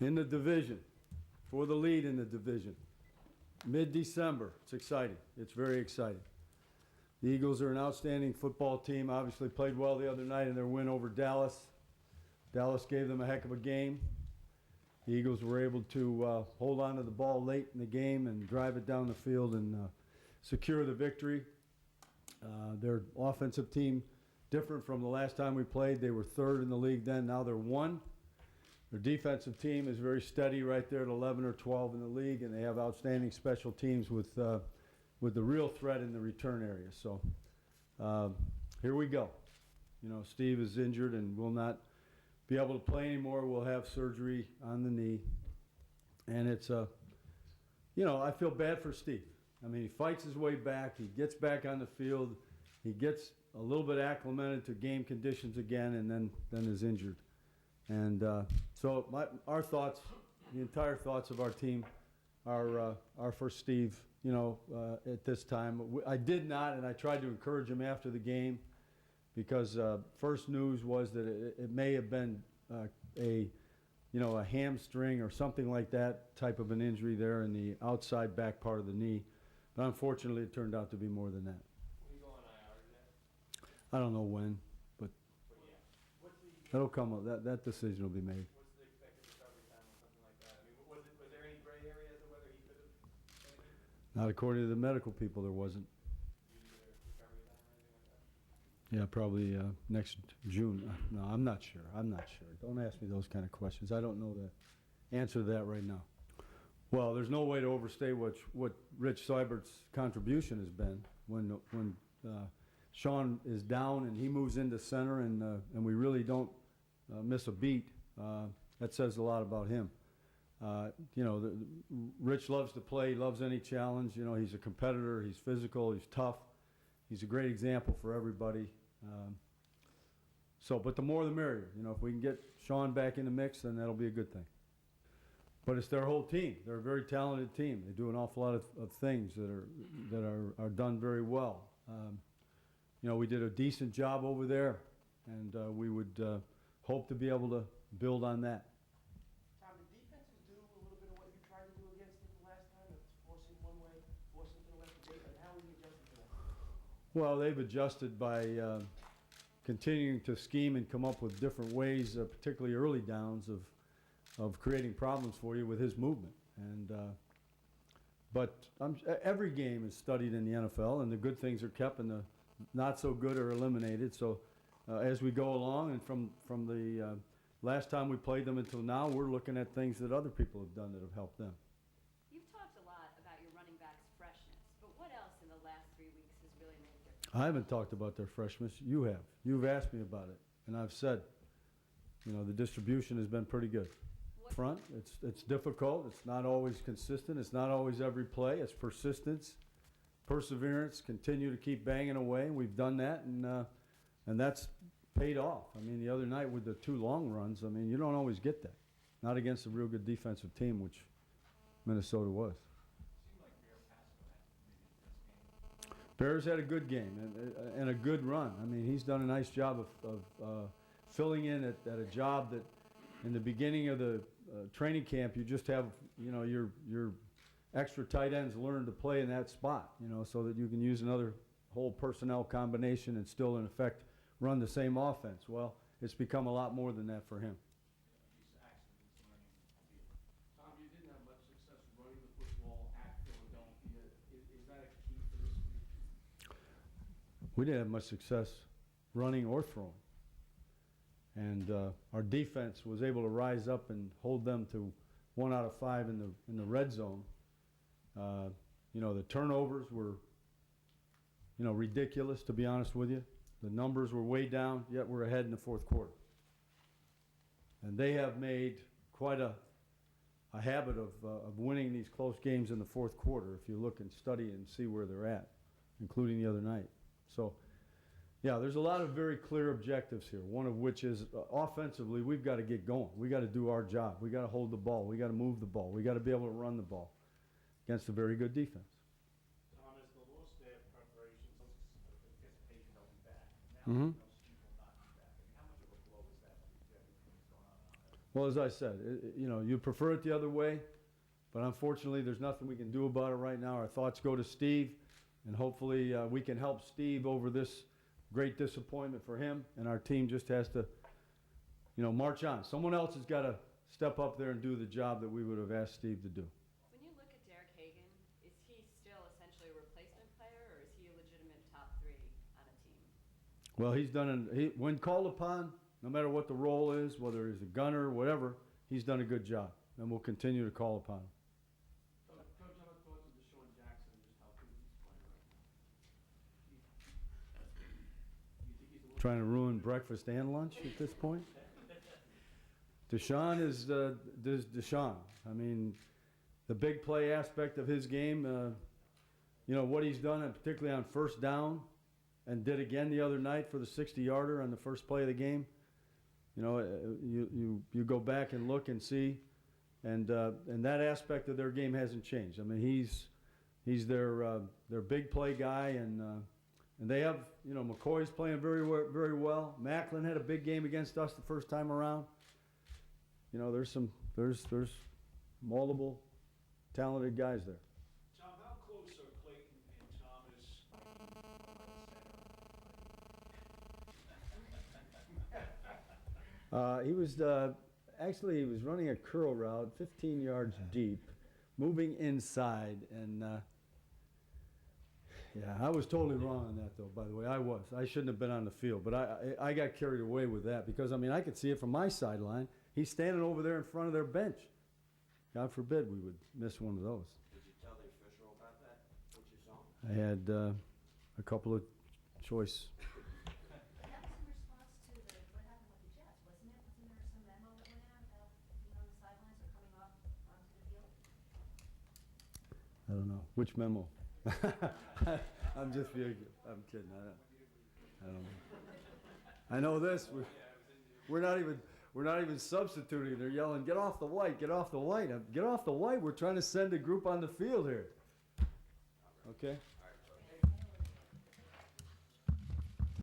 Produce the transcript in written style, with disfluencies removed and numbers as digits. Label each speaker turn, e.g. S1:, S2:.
S1: in the division, for the lead in the division. Mid-December. It's exciting. It's very exciting. The Eagles are an outstanding football team. Obviously played well the other night in their win over Dallas. Dallas gave them a heck of a game. The Eagles were able to hold on to the ball late in the game and drive it down the field and secure the victory. Their offensive team, different from the last time we played. They were third in the league then. Now they're one. Their defensive team is very steady right there at 11 or 12 in the league, and they have outstanding special teams with the real threat in the return area. So here we go. You know, Steve is injured and will not be able to play anymore. We'll have surgery on the knee. And it's, you know, I feel bad for Steve. I mean, he fights his way back. He gets back on the field. He gets a little bit acclimated to game conditions again and then is injured. And so our thoughts, the entire thoughts of our team are for Steve, you know, at this time. I did not, and I tried to encourage him after the game because first news was that it may have been a hamstring or something like that type of an injury there in the outside back part of the knee. But unfortunately, it turned out to be more than that.
S2: Will you go on IR today?
S1: I don't know when, but
S2: Yeah.
S1: that'll come up. That decision will be made.
S2: What's the expected recovery time or something like that? I mean, was there any gray area as to whether he could have?
S1: Not according to the medical people, there wasn't.
S2: Recovery time or anything like that?
S1: Yeah, probably next June. No, I'm not sure. I'm not sure. Don't ask me those kind of questions. I don't know the answer to that right now. Well, there's no way to overstate what Rich Seibert's contribution has been when Sean is down and he moves into center and we really don't miss a beat. That says a lot about him. You know, Rich loves to play, loves any challenge. You know, he's a competitor. He's physical. He's tough. He's a great example for everybody. But the more the merrier. You know, if we can get Sean back in the mix, then that'll be a good thing. But it's their whole team. They're a very talented team. They do an awful lot of things that are done very well. You know, we did a decent job over there, and we would hope to be able to build on that.
S3: Tom, the defenses do a little bit of what you tried to do against them the last time? It's forcing one way, forcing to the left of and how are you adjusting to that?
S1: Well, they've adjusted by continuing to scheme and come up with different ways, particularly early downs, of creating problems for you with his movement. And but every game is studied in the NFL, and the good things are kept, and the not so good are eliminated. So as we go along, and from the last time we played them until now, we're looking at things that other people have done that have helped them.
S4: You've talked a lot about your running backs' freshness, but what else in the last 3 weeks has really made a difference?
S1: I haven't talked about their freshness. You have. You've asked me about it, and I've said, you know, the distribution has been pretty good. Front, it's difficult. It's not always consistent. It's not always every play. It's persistence, perseverance. Continue to keep banging away. We've done that, and that's paid off. I mean, the other night with the 2 long runs, I mean, you don't always get that. Not against a real good defensive team, which Minnesota was.
S2: Seemed like Bear passed maybe this game.
S1: Bears had a good game and a good run. I mean, he's done a nice job of filling in at a job that in the beginning of the training camp, you just have, you know, your extra tight ends learn to play in that spot, you know, so that you can use another whole personnel combination and still, in effect, run the same offense. Well, it's become a lot more than that for him.
S5: Tom, you didn't have much success running the football at Philadelphia. Is that a key for this week?
S1: We didn't have much success running or throwing. And our defense was able to rise up and hold them to 1 out of 5 in the red zone. You know, the turnovers were, you know, ridiculous, to be honest with you. The numbers were way down, yet we're ahead in the 4th quarter. And they have made quite a habit of winning these close games in the 4th quarter, if you look and study and see where they're at, including the other night. So, yeah, there's a lot of very clear objectives here, one of which is offensively, we've got to get going. We've got to do our job. We've got to hold the ball. We've got to move the ball. We've got to be able to run the ball against a very good defense.
S5: Tom, as the lost day of preparation, anticipation they'll be back. Now,
S1: Mm-hmm.
S5: Steve will not be back. I mean, how much of a blow is that to everything that's going on out there?
S1: Well, as I said, you prefer it the other way, but unfortunately, there's nothing we can do about it right now. Our thoughts go to Steve, and hopefully we can help Steve over this great disappointment for him, and our team just has to, march on. Someone else has got to step up there and do the job that we would have asked Steve to do.
S4: When you look at Derek Hagan, is he still essentially a replacement player, or is he a legitimate top 3 on a team?
S1: Well, when called upon, no matter what the role is, whether he's a gunner or whatever, he's done a good job, and we'll continue to call upon him.
S5: Coach, how about thoughts on Deshaun Jackson and just how good he's playing right now? Do you think he's a little
S1: Trying to ruin breakfast and lunch at this point? Deshaun is Deshaun. I mean, the big play aspect of his game, what he's done, and particularly on first down, and did again the other night for the 60-yarder on the first play of the game. You go back and look and see, and that aspect of their game hasn't changed. I mean, he's their big play guy, and they have, McCoy's playing very well. Macklin had a big game against us the first time around. There's multiple talented guys there.
S6: Tom, how close are Clayton and Thomas
S1: He was running a curl route 15 yards deep, moving inside, and I was totally wrong on that, though, by the way. I shouldn't have been on the field, but I got carried away with that because, I could see it from my sideline. He's standing over there in front of their bench. God forbid we would miss one of those.
S3: Did you tell the official about that, what you saw?
S1: I had a couple of choice.
S4: That was in response to what happened with the Jets, wasn't it? Wasn't there some memo that went out about being on the sidelines or coming off onto the field?
S1: I don't know. Which memo? I'm just kidding. I'm kidding. I don't know. I know this. We're not even substituting. They're yelling, "Get off the white! Get off the white! Get off the white! We're trying to send a group on the field here." Okay.